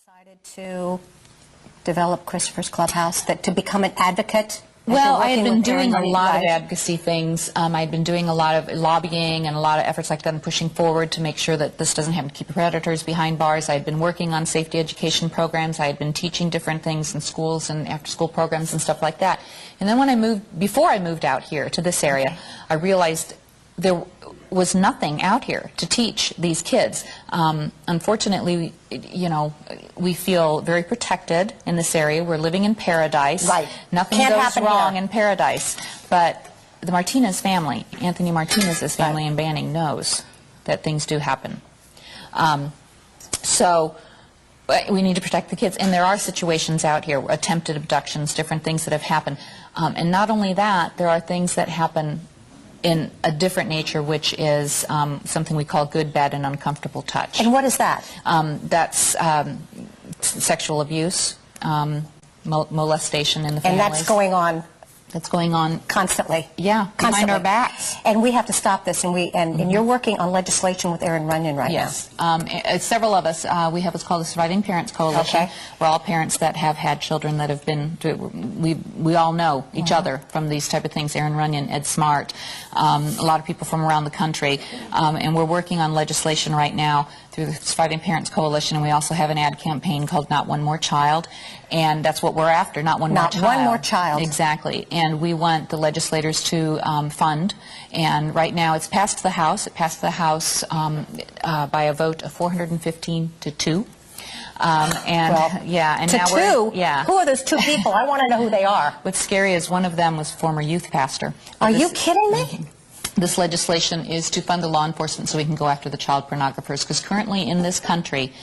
decided to develop Christophers Clubhouse, to become an advocate? Well, I had been doing a lot of advocacy things. I had been doing a lot of lobbying and a lot of efforts like that and pushing forward to make sure that this doesn't happen to keep predators behind bars. I had been working on safety education programs. I had been teaching different things in schools and after-school programs and stuff like that. And then when I moved, before I moved out here to this area, I realized there was nothing out here to teach these kids. Unfortunately, we feel very protected in this area. We're living in paradise. Right. Nothing goes wrong in paradise. But the Martinez family, Anthony Martinez's family in Banning, knows that things do happen. So we need to protect the kids. And there are situations out here, attempted abductions, different things that have happened. And not only that, there are things that happen in a different nature, which is something we call good, bad, and uncomfortable touch. And what is that? That's sexual abuse, molestation in the families. And that's going on? That's going on constantly. Yeah, behind our backs. And we have to stop this. And you're working on legislation with Aaron Runyon right now. Yes. Several of us. We have what's called the Surviving Parents Coalition. Okay. We're all parents that have had children that have been. We all know each other from these type of things. Aaron Runyon, Ed Smart, a lot of people from around the country, and we're working on legislation right now through the Surviving Parents Coalition, and we also have an ad campaign called Not One More Child, and that's what we're after, not one more child. Not one more child. Exactly, and we want the legislators to fund, and right now it's passed the House. It passed the House by a vote of 415 to 2. And to now two? Yeah. Who are those two people? I want to know who they are. What's scary is one of them was former youth pastor. Are you kidding me? This legislation is to fund the law enforcement so we can go after the child pornographers, because currently in this country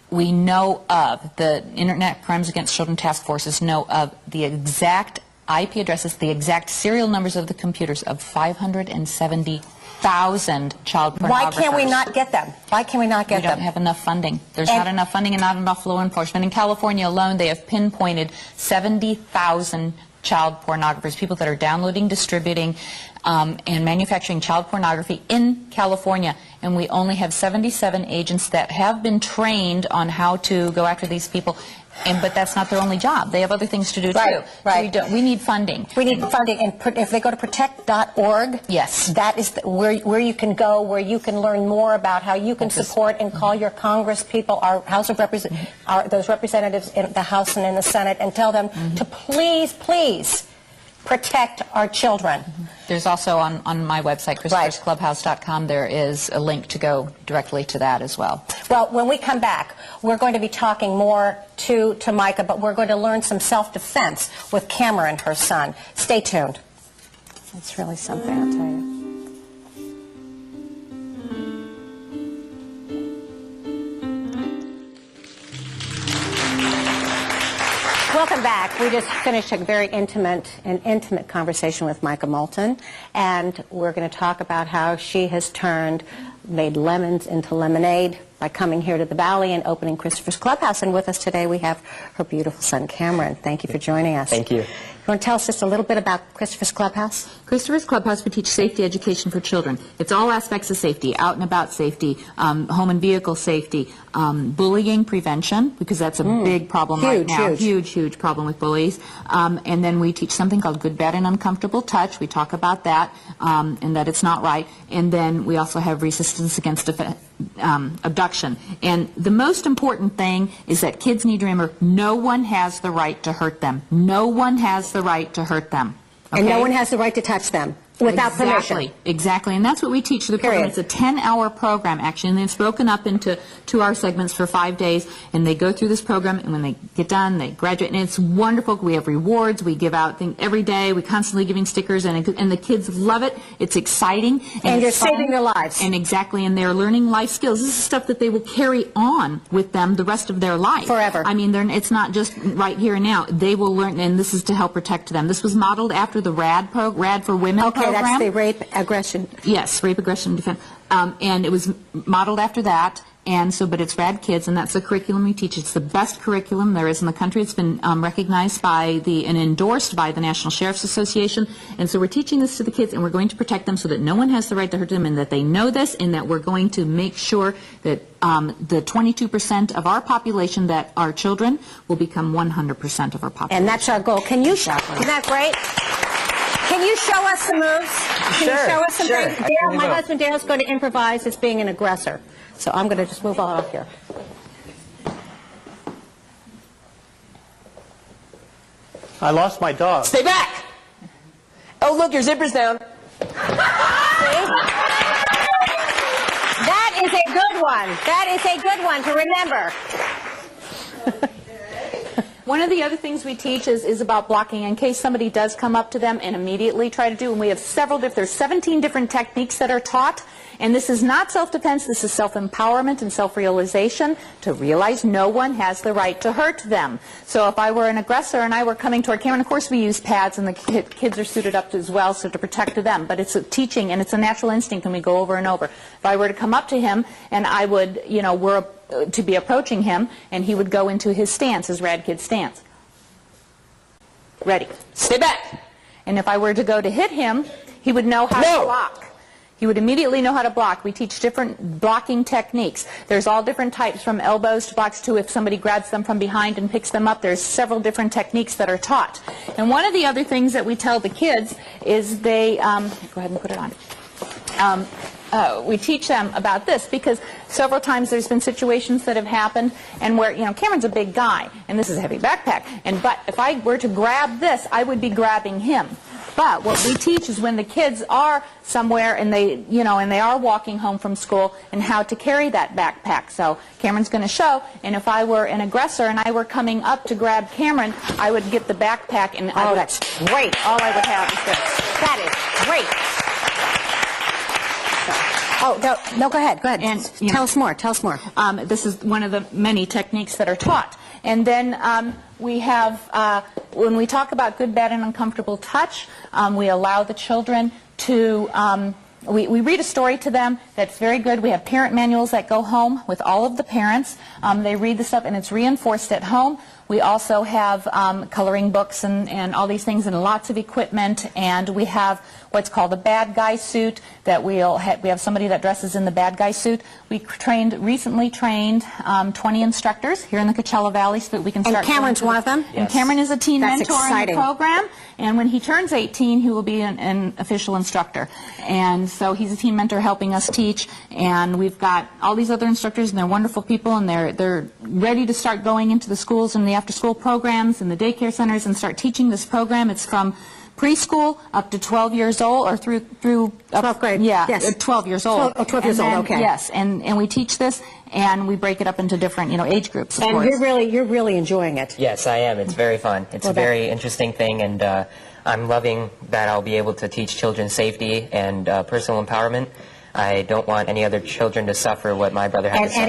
we know of, the Internet Crimes Against Children Task Forces know of the exact IP addresses, the exact serial numbers of the computers of 570,000 child pornographers. Why can't we not get them? Why can we not get them? We don't have enough funding. There's not enough funding and not enough law enforcement. In California alone, they have pinpointed 70,000 child pornographers, people that are downloading, distributing, and manufacturing child pornography in California. And we only have 77 agents that have been trained on how to go after these people. But that's not their only job. They have other things to do, too. Right. So we need funding. We need funding. And if they go to protect.org, yes, that is where you can go, where you can learn more about how you can support and call your Congress people, our House of Representatives, those representatives in the House and in the Senate, and tell them to please, please protect our children. There's also on my website, ChristophersClubhouse.com, there is a link to go directly to that as well. Well, when we come back, we're going to be talking more to Mika, but we're going to learn some self-defense with Cameron, her son. Stay tuned. It's really something, I'll tell you. Welcome back. We just finished a very intimate conversation with Mika Moulton, and we're going to talk about how she has made lemons into lemonade by coming here to the Valley and opening Christophers Clubhouse. And with us today we have her beautiful son, Cameron. Thank you for joining us. Thank you. You want to tell us just a little bit about Christophers Clubhouse? Christophers Clubhouse, we teach safety education for children. It's all aspects of safety, out and about safety, home and vehicle safety, bullying prevention, because that's a big problem right now. Huge problem with bullies. And then we teach something called good, bad, and uncomfortable touch. We talk about that, and that it's not right. And then we also have resistance against abduction. And the most important thing is that kids need to remember no one has the right to hurt them. No one has the right to hurt them. Okay? And no one has the right to touch them without permission. Exactly. And that's what we teach the program. It's a 10-hour program, actually, and it's broken up into 2-hour segments for 5 days, and they go through this program, and when they get done, they graduate, and it's wonderful. We have rewards. We give out things every day. We're constantly giving stickers, and the kids love it. It's exciting. And you're saving their lives. And exactly, and they're learning life skills. This is stuff that they will carry on with them the rest of their life. Forever. I mean, it's not just right here and now. They will learn, and this is to help protect them. This was modeled after the RAD for Women program. Okay, that's the rape, aggression. Yes, rape, aggression, defense. And it was modeled after that. And so, but it's Rad Kids, and that's the curriculum we teach. It's the best curriculum there is in the country. It's been recognized by and endorsed by the National Sheriff's Association. And so we're teaching this to the kids, and we're going to protect them so that no one has the right to hurt them, and that they know this, and that we're going to make sure that the 22% of our population that are children will become 100% of our population. And that's our goal. Can you? Isn't that great? Can you show us some moves? Can you show us some things? Dale, my husband Dale's going to improvise as being an aggressor. So I'm going to just move on off here. I lost my dog. Stay back! Oh, look, your zipper's down. See? That is a good one. That is a good one to remember. One of the other things we teach is about blocking in case somebody does come up to them and immediately try to do, and we have there's 17 different techniques that are taught, and this is not self-defense, this is self-empowerment and self-realization to realize no one has the right to hurt them. So if I were an aggressor and I were coming toward Cameron, of course we use pads and the kids are suited up as well, so to protect them, but it's a teaching and it's a natural instinct and we go over and over. If I were to come up to him and I would, to be approaching him, and he would go into his stance, his Rad Kid stance. Ready. Stay back! And if I were to go to hit him, he would know how to block. He would immediately know how to block. We teach different blocking techniques. There's all different types, from elbows to blocks to if somebody grabs them from behind and picks them up. There's several different techniques that are taught. And one of the other things that we tell the kids is they, go ahead and put it on. We teach them about this because several times there's been situations that have happened and where, Cameron's a big guy and this is a heavy backpack, but if I were to grab this, I would be grabbing him. But what we teach is when the kids are somewhere and they, and they are walking home from school, and how to carry that backpack. So Cameron's going to show, and if I were an aggressor and I were coming up to grab Cameron, I would get the backpack and that's great. All I would have is this. That is great. Oh, no, go ahead. And, tell us more. This is one of the many techniques that are taught. And then we have, when we talk about good, bad, and uncomfortable touch, we allow the children to, we read a story to them that's very good. We have parent manuals that go home with all of the parents. They read the stuff, and it's reinforced at home. We also have coloring books and all these things and lots of equipment, and we have what's called a bad guy suit that we have somebody that dresses in the bad guy suit. We recently trained 20 instructors here in the Coachella Valley so that we can start. And Cameron's one of them? Yes. And Cameron is a teen mentor in the program, and when he turns 18, he will be an official instructor. And so he's a teen mentor helping us teach, and we've got all these other instructors, and they're wonderful people, and they're ready to start going into the schools and the after-school programs and the daycare centers and start teaching this program. It's from preschool up to 12 years old, or through 12th grade. Yeah, yes. 12 years old. 12 years old. Okay. Yes, and we teach this, and we break it up into different age groups. And you're really enjoying it. Yes, I am. It's very fun. It's a very interesting thing, and I'm loving that I'll be able to teach children safety and personal empowerment. I don't want any other children to suffer what my brother had to suffer.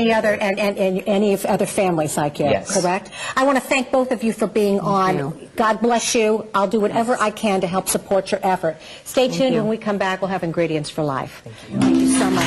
Any other families like you, yes. Correct? I want to thank both of you for being on. God bless you. I'll do whatever I can to help support your effort. Stay tuned. When we come back, we'll have Ingredients for Life. Thank you so much.